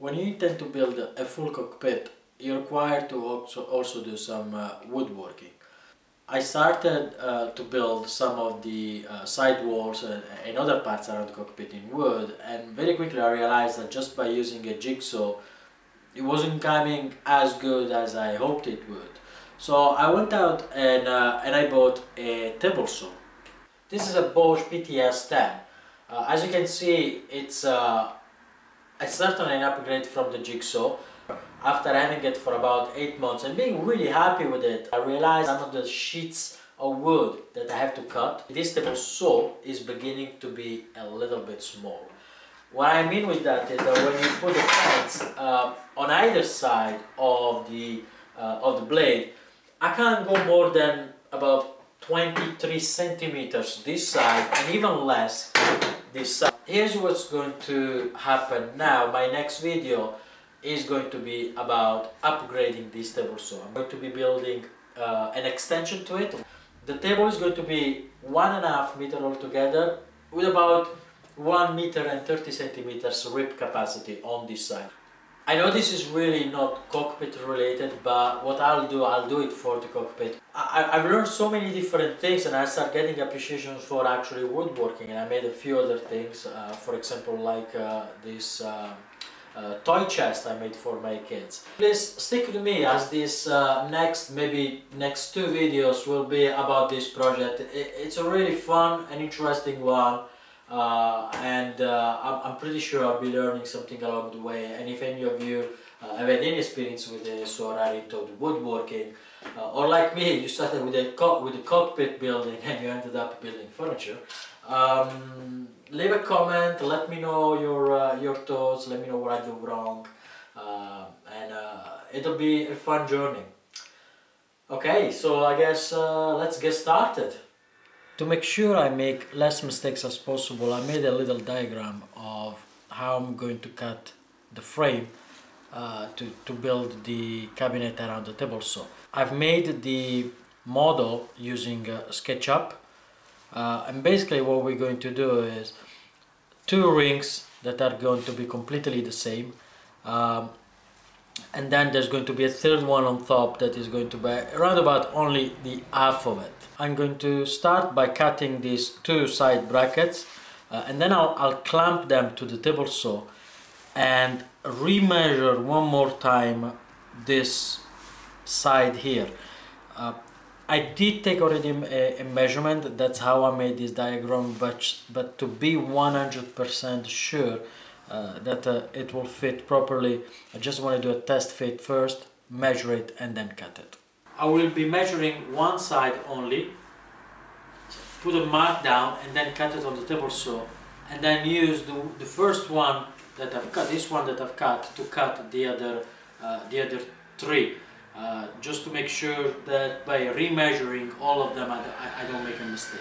When you intend to build a full cockpit, you're required to also do some woodworking. I started to build some of the side walls and other parts around the cockpit in wood, and very quickly I realized that just by using a jigsaw it wasn't coming as good as I hoped it would. So I went out and I bought a table saw. This is a Bosch PTS-10. As you can see, it's certainly an upgrade from the jigsaw. After having it for about 8 months and being really happy with it, I realized some of the sheets of wood that I have to cut. This table saw is beginning to be a little bit small. What I mean with that is that when you put the fence on either side of the blade, I can't go more than about 23 centimeters this side and even less this side. Here's what's going to happen now. My next video is going to be about upgrading this table saw. I'm going to be building an extension to it. The table is going to be 1.5 meters altogether with about 1 meter and 30 centimeters rib capacity on this side. I know this is really not cockpit related, but what I'll do it for the cockpit. I've learned so many different things and I start getting appreciation for actually woodworking, and I made a few other things, for example like this toy chest I made for my kids. Please stick with me as this maybe next 2 videos will be about this project. It's a really fun and interesting one. I'm pretty sure I'll be learning something along the way, and if any of you have had any experience with this or are into woodworking, or like me, you started with a cockpit building and you ended up building furniture, leave a comment, let me know your thoughts, let me know what I do wrong, and it'll be a fun journey. Okay, so I guess let's get started. To make sure I make less mistakes as possible, I made a little diagram of how I'm going to cut the frame to build the cabinet around the table saw. I've made the model using SketchUp, and basically what we're going to do is 2 rings that are going to be completely the same, and then there's going to be a 3rd one on top that is going to be around about only the half of it. I'm going to start by cutting these 2 side brackets, and then I'll clamp them to the table saw and remeasure one more time this side here. I did take already a measurement, that's how I made this diagram, but to be 100% sure that it will fit properly, I just want to do a test fit first, measure it and then cut it. I will be measuring one side only, put a mark down and then cut it on the table saw, and then use the first one that I've cut, this one that I've cut, to cut the other 3, just to make sure that by remeasuring all of them I don't make a mistake.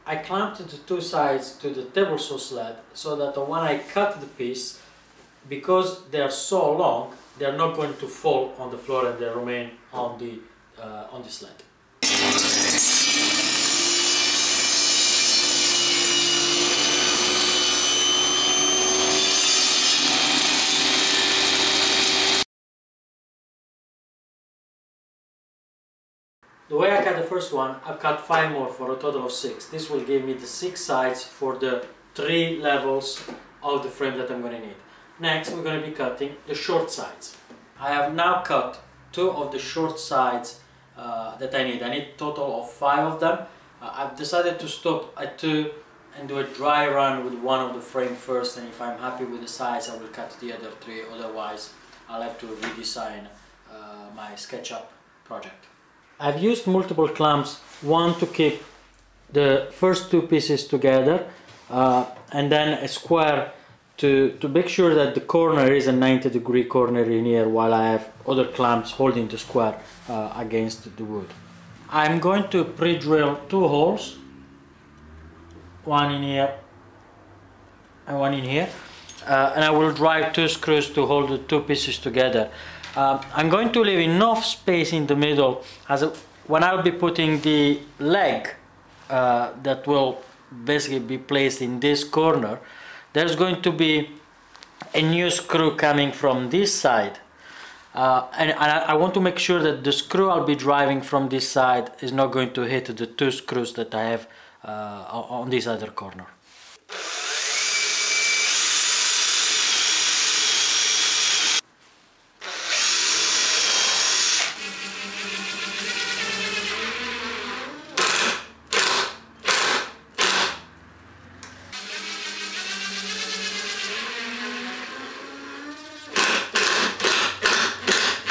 I clamped the 2 sides to the table saw sled so that when I cut the piece, because they are so long, they are not going to fall on the floor and they remain on the sled. The way I cut the first one, I've cut 5 more for a total of 6. This will give me the 6 sides for the 3 levels of the frame that I'm going to need. Next, we're going to be cutting the short sides. I have now cut 2 of the short sides that I need. I need a total of 5 of them. I've decided to stop at 2 and do a dry run with one of the frame first, and if I'm happy with the size I will cut the other 3, otherwise I'll have to redesign my SketchUp project. I've used multiple clamps, one to keep the first 2 pieces together, and then a square to make sure that the corner is a 90-degree corner in here while I have other clamps holding the square against the wood. I'm going to pre-drill 2 holes, one in here and one in here, and I will drive 2 screws to hold the 2 pieces together. I'm going to leave enough space in the middle when I'll be putting the leg that will basically be placed in this corner. There's going to be a new screw coming from this side, and I want to make sure that the screw I'll be driving from this side is not going to hit the 2 screws that I have on this other corner.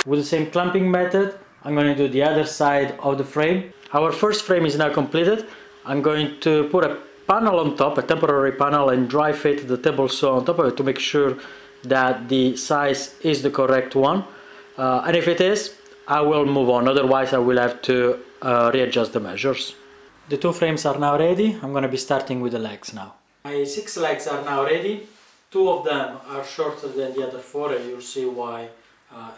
With the same clamping method, I'm going to do the other side of the frame. Our first frame is now completed. I'm going to put a panel on top, a temporary panel, and dry fit the table saw on top of it to make sure that the size is the correct one. And if it is, I will move on, otherwise I will have to readjust the measures. The 2 frames are now ready. I'm going to be starting with the legs now. My 6 legs are now ready. 2 of them are shorter than the other 4, and you'll see why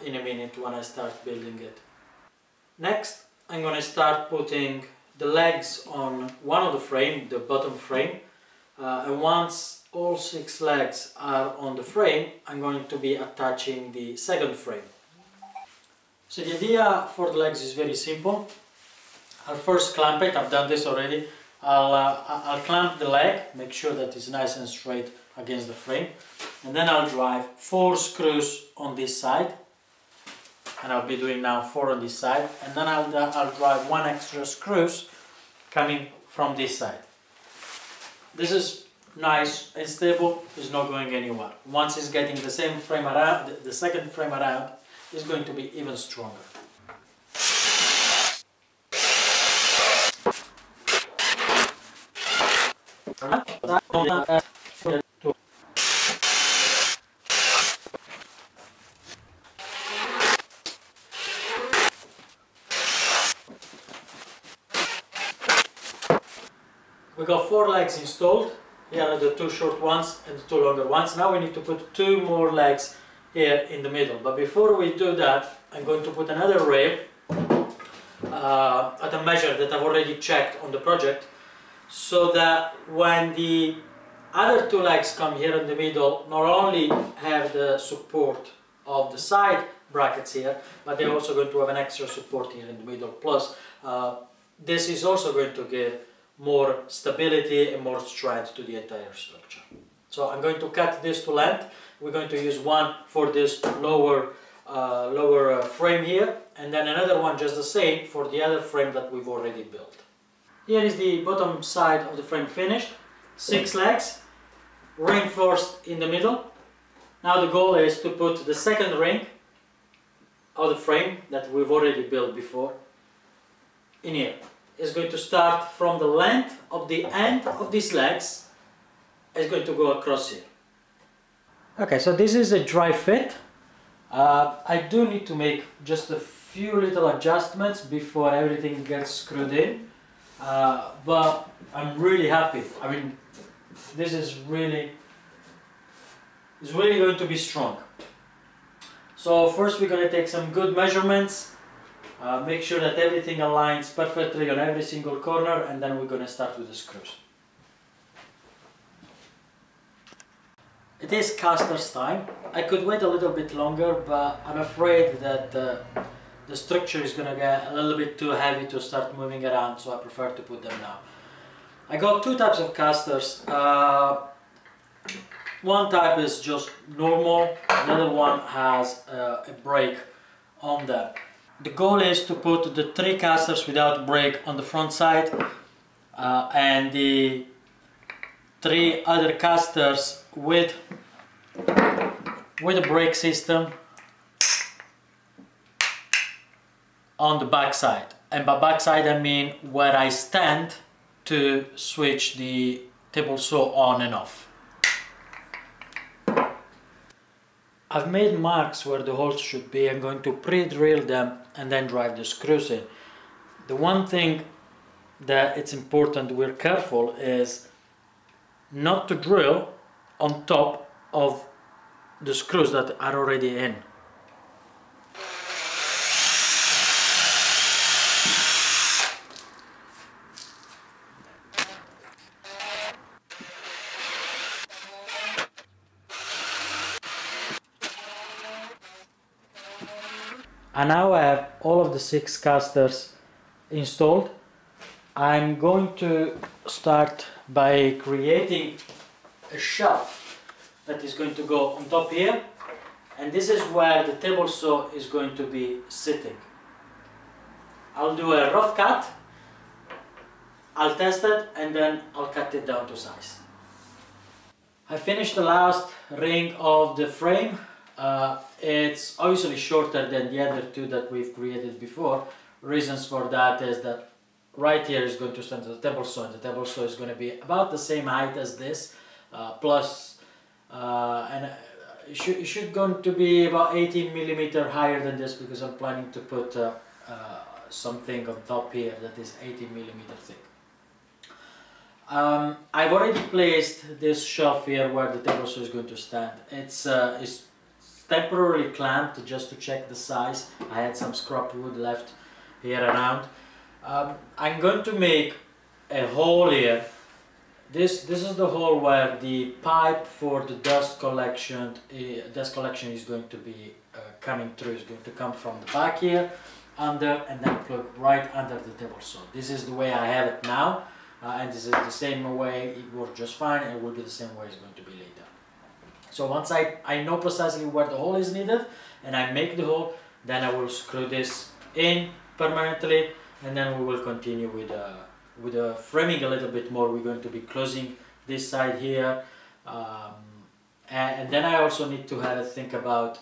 in a minute when I start building it. Next, I'm going to start putting the legs on one of the frame, the bottom frame, and once all 6 legs are on the frame, I'm going to be attaching the second frame. So the idea for the legs is very simple. I'll first clamp it. I've done this already. I'll clamp the leg, make sure that it's nice and straight against the frame, and then I'll drive 4 screws on this side, and I'll be doing now 4 on this side, and then I'll drive 1 extra screws coming from this side. This is nice and stable, it's not going anywhere. Once it's getting the same frame around, the second frame around, it's going to be even stronger. We got 4 legs installed. Here are the 2 short ones and the 2 longer ones. Now we need to put 2 more legs here in the middle. But before we do that, I'm going to put another rail at a measure that I've already checked on the project, so that when the other 2 legs come here in the middle, not only have the support of the side brackets here, but they're also going to have an extra support here in the middle. Plus, this is also going to give more stability and more strength to the entire structure. So I'm going to cut this to length. We're going to use one for this lower frame here, and then another one just the same for the other frame that we've already built. Here is the bottom side of the frame finished. 6 legs, reinforced in the middle. Now the goal is to put the second ring of the frame that we've already built before in here. It's going to start from the length of the end of these legs. It's going to go across here. Okay, so this is a dry fit. I do need to make just a few little adjustments before everything gets screwed in, but I'm really happy. I mean, this is really going to be strong. So first we're going to take some good measurements. Make sure that everything aligns perfectly on every single corner, and then we're going to start with the screws. It is caster's time. I could wait a little bit longer, but I'm afraid that the structure is going to get a little bit too heavy to start moving around, so I prefer to put them now. I got 2 types of casters. One type is just normal, another one has a brake on them. The goal is to put the 3 casters without brake on the front side, and the 3 other casters with a brake system on the back side. And by back side I mean where I stand to switch the table saw on and off. I've made marks where the holes should be. I'm going to pre-drill them and then drive the screws in. The one thing that it's important we're careful is not to drill on top of the screws that are already in. And now I have all of the 6 casters installed. I'm going to start by creating a shelf that is going to go on top here, and this is where the table saw is going to be sitting. I'll do a rough cut, I'll test it, and then I'll cut it down to size. I finished the last ring of the frame. It's obviously shorter than the other 2 that we've created before. Reasons for that is that right here is going to stand the table saw, and the table saw is going to be about the same height as this, and it should going to be about 18mm higher than this, because I'm planning to put something on top here that is 18mm thick. I've already placed this shelf here where the table saw is going to stand. It's temporarily clamped just to check the size. I had some scrap wood left here around. I'm going to make a hole here. This is the hole where the pipe for the dust collection is going to be coming through. It's going to come from the back here, under, and then plug right under the table saw. This is the way I have it now, and this is the same way it works just fine, and it will be the same way it's going to be later. So once I know precisely where the hole is needed and I make the hole, then I will screw this in permanently, and then we will continue with the framing a little bit more. We're going to be closing this side here, and then I also need to have a think about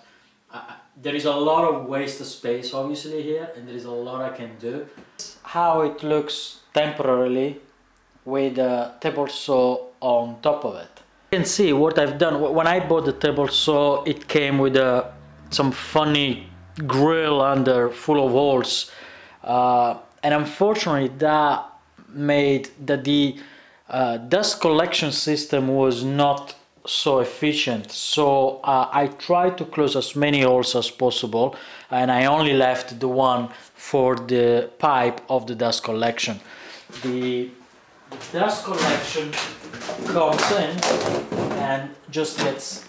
there is a lot of waste space obviously here, and there is a lot I can do. How it looks temporarily with the table saw on top of it. You can see what I've done. When I bought the table saw, it came with some funny grill under full of holes, and unfortunately that made that the dust collection system was not so efficient. So I tried to close as many holes as possible, and I only left the one for the pipe of the dust collection. The dust collection comes in and just gets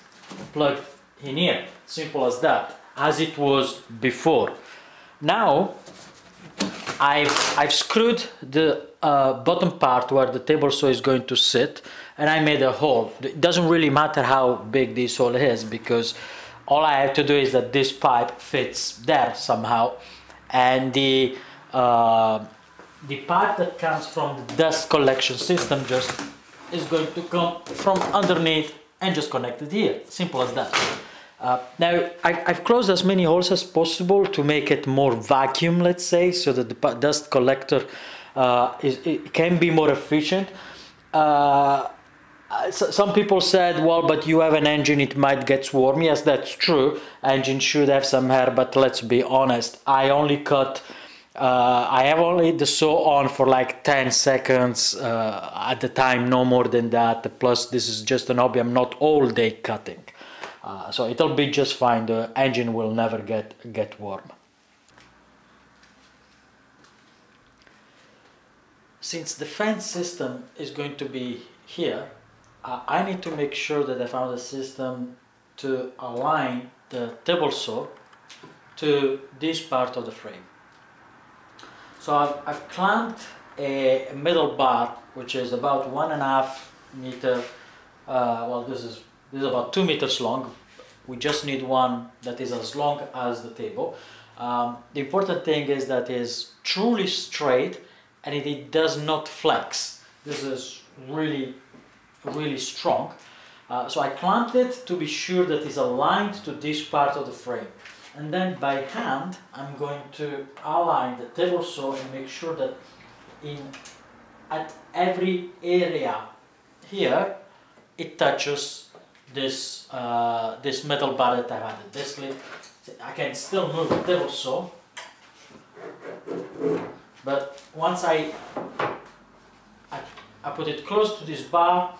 plugged in here, simple as that, as it was before. Now I've screwed the bottom part where the table saw is going to sit, and I made a hole. It doesn't really matter how big this hole is, because all I have to do is that this pipe fits there somehow, and the pipe that comes from the dust collection system just is going to come from underneath and just connect it here, simple as that. Now I've closed as many holes as possible to make it more vacuum, let's say, so that the dust collector it can be more efficient. Some people said, well, but you have an engine, it might get warm. Yes, that's true, engine should have some air, but let's be honest, I have only the saw on for like 10 seconds at the time, no more than that. Plus this is just an hobby, I'm not all day cutting. So it'll be just fine, the engine will never get warm. Since the fan system is going to be here, I need to make sure that I found a system to align the table saw to this part of the frame. So I've clamped a middle bar, which is about 1.5 meter, well, this is about 2 meters long. We just need one that is as long as the table. The important thing is that it is truly straight and it does not flex. This is really strong. So I clamped it to be sure that it's aligned to this part of the frame. And then by hand, I'm going to align the table saw and make sure that at every area here, it touches this metal bar that I had. Basically, I can still move it ever so, but once I put it close to this bar,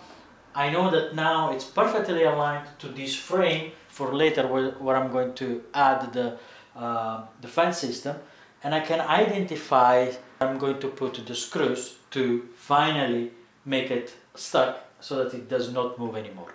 I know that now it's perfectly aligned to this frame for later where I'm going to add the fan system, and I can identify I'm going to put the screws to finally make it stuck so that it does not move anymore.